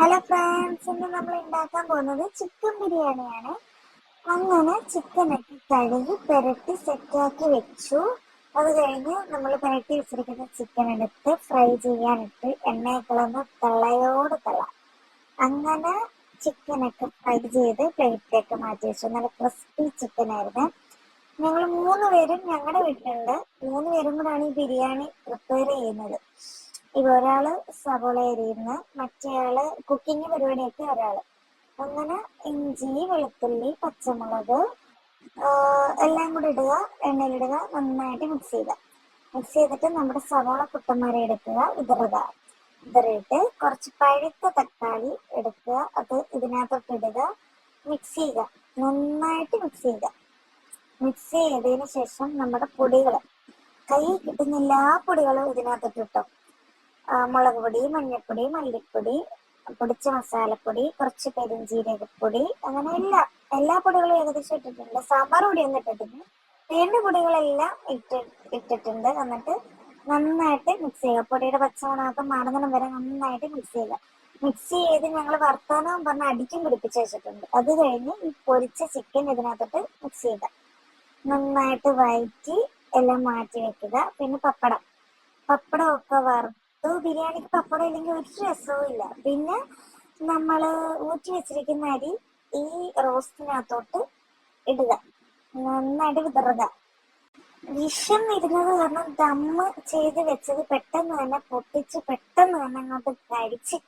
Hello friends, ഇന്ന് നമ്മൾ ഉണ്ടാക്കാൻ പോകുന്നത് ചിക്കൻ ബിരിയാണിയാണ്. അങ്ങനെ ചിക്കനൊക്കെ കഴുകി പെരട്ടി സെറ്റാക്കി വെച്ചു. അത് കഴിഞ്ഞ് നമ്മൾ പെരട്ടി വെച്ചിരിക്കുന്ന ചിക്കൻ എടുത്ത് ഫ്രൈ ചെയ്യാനിട്ട് എണ്ണയൊക്കെ തള്ളയോട് തള്ള. അങ്ങനെ ചിക്കനൊക്കെ ഫ്രൈ ചെയ്ത് പ്ലേറ്റിലേക്ക് മാറ്റി വെച്ചു. നല്ല ക്രിസ്പി ചിക്കൻ ആയിരുന്നു. ഞങ്ങൾ 3 പേരും ഞങ്ങളുടെ വീട്ടിലുണ്ട്. 3 പേരും കൂടാണ് ഈ ബിരിയാണി പ്രിപ്പയർ ചെയ്യുന്നത്. ഒരാള് സവോള അരിയുന്ന, മറ്റേയാള് കുക്കിംഗ് പരിപാടിയൊക്കെ ഒരാള്. അങ്ങനെ ഇഞ്ചി, വെളുത്തുള്ളി, പച്ചമുളക് എല്ലാം കൂടി ഇടുക, എണ്ണയിലിടുക, നന്നായിട്ട് മിക്സ് ചെയ്യുക. മിക്സ് ചെയ്തിട്ട് നമ്മുടെ സവോള കുട്ടന്മാരെ എടുക്കുക, ഇതറിയിട്ട് കുറച്ച് പഴുത്ത തക്കാളി എടുക്കുക, അത് ഇതിനകത്തോട്ട് ഇടുക, മിക്സ് ചെയ്യുക, നന്നായിട്ട് മിക്സ് ചെയ്യുക. മിക്സ് ചെയ്തതിന് ശേഷം നമ്മുടെ പൊടികൾ, കൈ കിട്ടുന്ന എല്ലാ പൊടികളും ഇതിനകത്തോട്ട് ഇട്ടോ. മുളക് പൊടി, മഞ്ഞൾപ്പൊടി, മല്ലിപ്പൊടി, പൊടിച്ച മസാലപ്പൊടി, കുറച്ച് പെരുംജീരകപ്പൊടി, അങ്ങനെ എല്ലാ പൊടികളും ഏകദേശം ഇട്ടിട്ടുണ്ട്. സാമ്പാർ പൊടി ഒന്നും ഇട്ടിട്ടില്ല. വേണ്ട പൊടികളെല്ലാം ഇട്ടിട്ടുണ്ട്. എന്നിട്ട് നന്നായിട്ട് മിക്സ് ചെയ്യുക. പൊടിയുടെ പച്ചമണമൊക്കെ മാറുന്നിടം വരെ നന്നായിട്ട് മിക്സ് ചെയ്യുക. മിക്സ് ചെയ്ത് ഞങ്ങൾ വർത്താനം പറഞ്ഞ് അടിക്കും പിടിപ്പിച്ച് വെച്ചിട്ടുണ്ട്. അത് കഴിഞ്ഞ് ഈ പൊരിച്ച ചിക്കൻ ഇതിനകത്തോട്ട് മിക്സ് ചെയ്യുക. നന്നായിട്ട് വഴറ്റി എല്ലാം മാറ്റി വെക്കുക. പിന്നെ പപ്പടമൊക്കെ ബിരിയാണിക്ക് പപ്പടം ഇല്ലെങ്കിൽ ഒരു രസവും ഇല്ല. പിന്നെ നമ്മൾ ഊറ്റി വെച്ചിരിക്കുന്ന അരി ഈ റോസ്റ്റിനകത്തോട്ട് ഇടുക, നന്നായിട്ട് വിതറുക. വിഷം ഇരുന്നത് കാരണം ദമ്മ് ചെയ്ത് വെച്ചത് പെട്ടെന്ന് തന്നെ പൊട്ടിച്ച് പെട്ടെന്ന് തന്നെ അങ്ങോട്ട് കഴിച്ച്